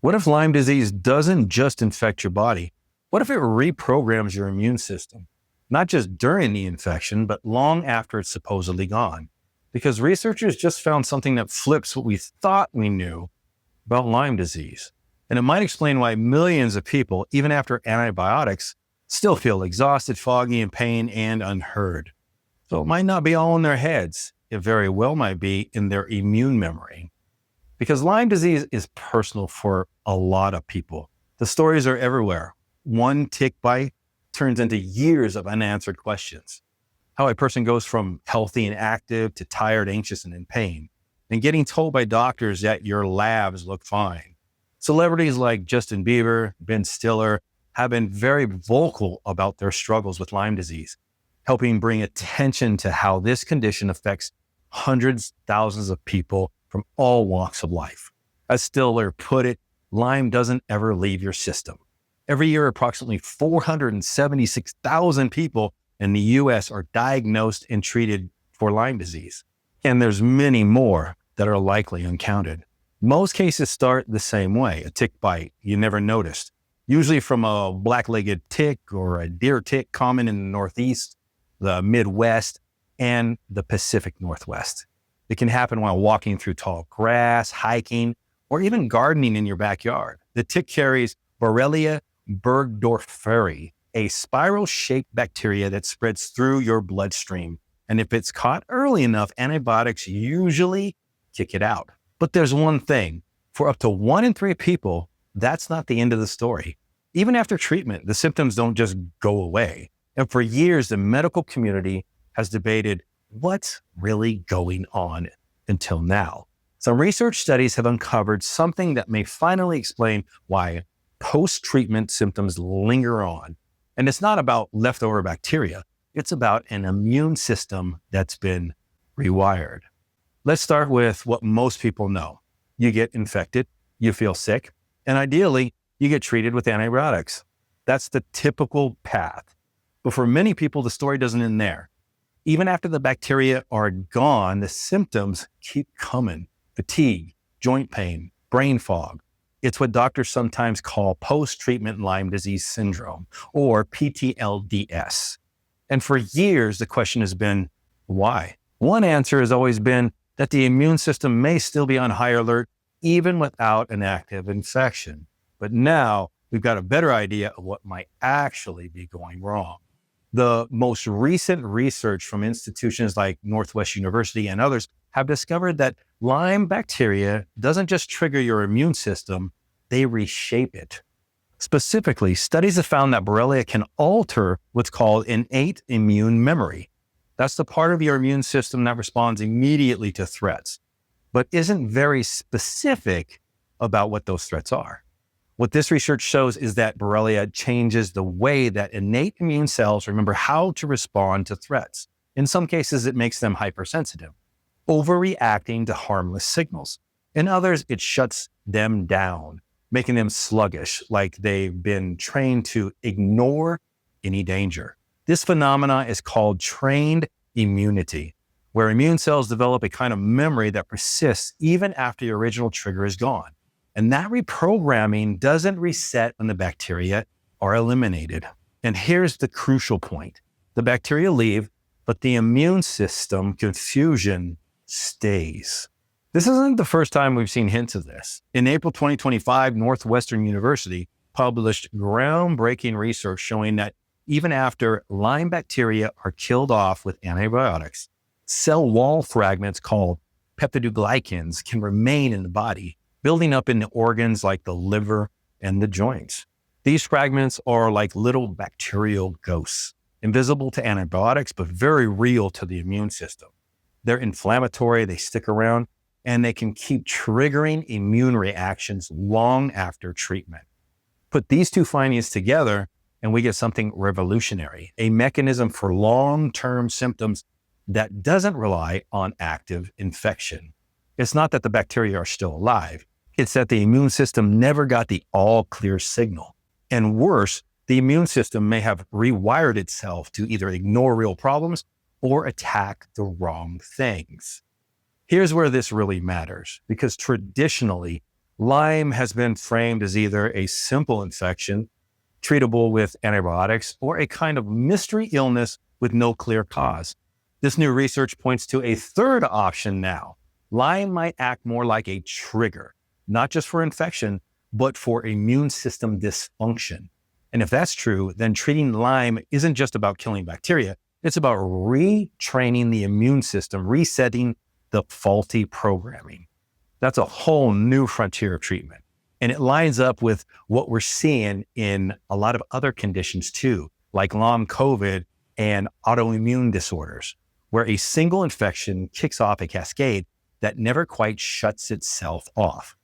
What if Lyme disease doesn't just infect your body? What if it reprograms your immune system? Not just during the infection, but long after it's supposedly gone. Because researchers just found something that flips what we thought we knew about Lyme disease. And it might explain why millions of people, even after antibiotics, still feel exhausted, foggy, in pain, and unheard. So it might not be all in their heads. It very well might be in their immune memory. Because Lyme disease is personal for a lot of people. The stories are everywhere. One tick bite turns into years of unanswered questions. How a person goes from healthy and active to tired, anxious, and in pain, and getting told by doctors that your labs look fine. Celebrities like Justin Bieber, Ben Stiller have been very vocal about their struggles with Lyme disease, helping bring attention to how this condition affects hundreds, thousands of people from all walks of life. As Stiller put it, Lyme doesn't ever leave your system. Every year, approximately 476,000 people in the U.S. are diagnosed and treated for Lyme disease. And there's many more that are likely uncounted. Most cases start the same way, a tick bite you never noticed, usually from a black-legged tick or a deer tick common in the Northeast, the Midwest, and the Pacific Northwest. It can happen while walking through tall grass, hiking, or even gardening in your backyard. The tick carries Borrelia burgdorferi, a spiral-shaped bacteria that spreads through your bloodstream. And if it's caught early enough, antibiotics usually kick it out. But there's one thing. For up to 1 in 3 people, that's not the end of the story. Even after treatment, the symptoms don't just go away. And for years, the medical community has debated what's really going on until now. Some research studies have uncovered something that may finally explain why post-treatment symptoms linger on. And it's not about leftover bacteria. It's about an immune system that's been rewired. Let's start with what most people know. You get infected, you feel sick, and ideally, you get treated with antibiotics. That's the typical path. But for many people, the story doesn't end there. Even after the bacteria are gone, the symptoms keep coming. Fatigue, joint pain, brain fog. It's what doctors sometimes call post-treatment Lyme disease syndrome, or PTLDS. And for years, the question has been, why? One answer has always been that the immune system may still be on high alert, even without an active infection. But now we've got a better idea of what might actually be going wrong. The most recent research from institutions like Northwest University and others have discovered that Lyme bacteria doesn't just trigger your immune system, they reshape it. Specifically, studies have found that Borrelia can alter what's called innate immune memory. That's the part of your immune system that responds immediately to threats, but isn't very specific about what those threats are. What this research shows is that Borrelia changes the way that innate immune cells remember how to respond to threats. In some cases, it makes them hypersensitive, overreacting to harmless signals. In others, it shuts them down, making them sluggish, like they've been trained to ignore any danger. This phenomena is called trained immunity, where immune cells develop a kind of memory that persists even after the original trigger is gone. And that reprogramming doesn't reset when the bacteria are eliminated. And here's the crucial point. The bacteria leave, but the immune system confusion stays. This isn't the first time we've seen hints of this. In April 2025, Northwestern University published groundbreaking research showing that even after Lyme bacteria are killed off with antibiotics, cell wall fragments called peptidoglycans can remain in the body, building up in the organs like the liver and the joints. These fragments are like little bacterial ghosts, invisible to antibiotics, but very real to the immune system. They're inflammatory, they stick around, and they can keep triggering immune reactions long after treatment. Put these two findings together, and we get something revolutionary, a mechanism for long-term symptoms that doesn't rely on active infection. It's not that the bacteria are still alive. It's that the immune system never got the all-clear signal. And worse, the immune system may have rewired itself to either ignore real problems or attack the wrong things. Here's where this really matters, because traditionally, Lyme has been framed as either a simple infection, treatable with antibiotics, or a kind of mystery illness with no clear cause. This new research points to a third option now. Lyme might act more like a trigger, not just for infection, but for immune system dysfunction. And if that's true, then treating Lyme isn't just about killing bacteria. It's about retraining the immune system, resetting the faulty programming. That's a whole new frontier of treatment. And it lines up with what we're seeing in a lot of other conditions too, like long COVID and autoimmune disorders, where a single infection kicks off a cascade that never quite shuts itself off.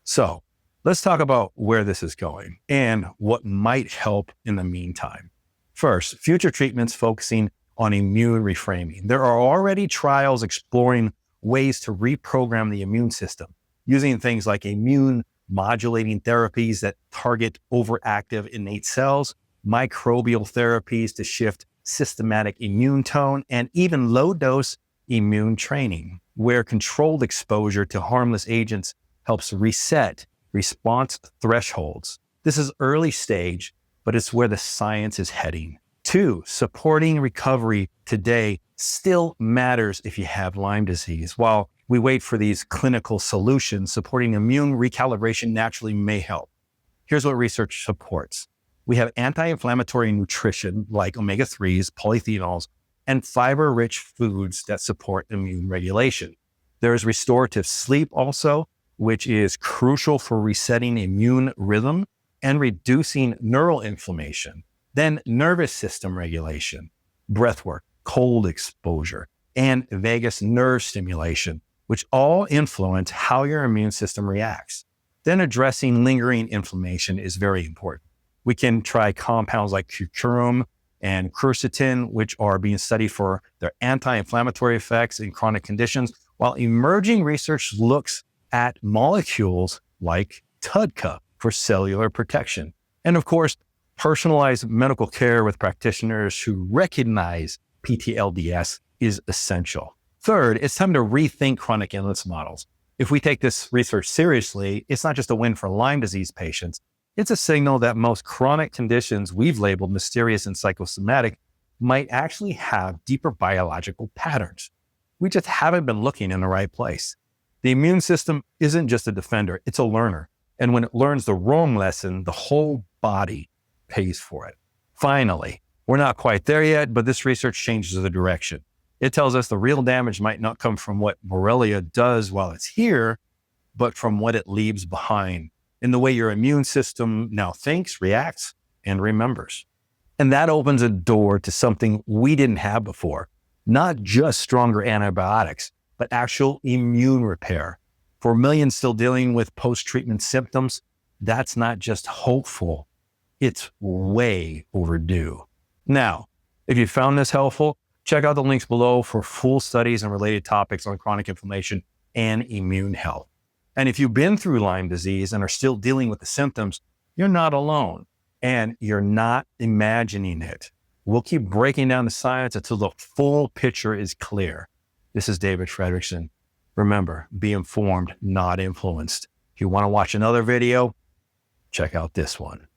So let's talk about where this is going and what might help in the meantime. First, future treatments focusing on immune reframing. There are already trials exploring ways to reprogram the immune system using things like immune modulating therapies that target overactive innate cells, microbial therapies to shift systematic immune tone, and even low-dose immune training, where controlled exposure to harmless agents helps reset response thresholds. This is early stage, but it's where the science is heading. 2, supporting recovery today still matters if you have Lyme disease. While we wait for these clinical solutions, supporting immune recalibration naturally may help. Here's what research supports. We have anti-inflammatory nutrition like omega-3s, polyphenols, and fiber-rich foods that support immune regulation. There is restorative sleep also, which is crucial for resetting immune rhythm and reducing neural inflammation. Then nervous system regulation, breathwork, cold exposure, and vagus nerve stimulation, which all influence how your immune system reacts. Then addressing lingering inflammation is very important. We can try compounds like curcumin and quercetin, which are being studied for their anti-inflammatory effects in chronic conditions, while emerging research looks at molecules like TUDCA for cellular protection. And of course, personalized medical care with practitioners who recognize PTLDS is essential. Third, it's time to rethink chronic illness models. If we take this research seriously, it's not just a win for Lyme disease patients. It's a signal that most chronic conditions we've labeled mysterious and psychosomatic might actually have deeper biological patterns. We just haven't been looking in the right place. The immune system isn't just a defender, it's a learner. And when it learns the wrong lesson, the whole body pays for it. Finally, we're not quite there yet, but this research changes the direction. It tells us the real damage might not come from what Borrelia does while it's here, but from what it leaves behind in the way your immune system now thinks, reacts, and remembers. And that opens a door to something we didn't have before, not just stronger antibiotics, but actual immune repair. For millions still dealing with post-treatment symptoms, that's not just hopeful, it's way overdue. Now, if you found this helpful, check out the links below for full studies and related topics on chronic inflammation and immune health. And if you've been through Lyme disease and are still dealing with the symptoms, you're not alone and you're not imagining it. We'll keep breaking down the science until the full picture is clear. This is David Fredrickson. Remember, be informed, not influenced. If you want to watch another video, check out this one.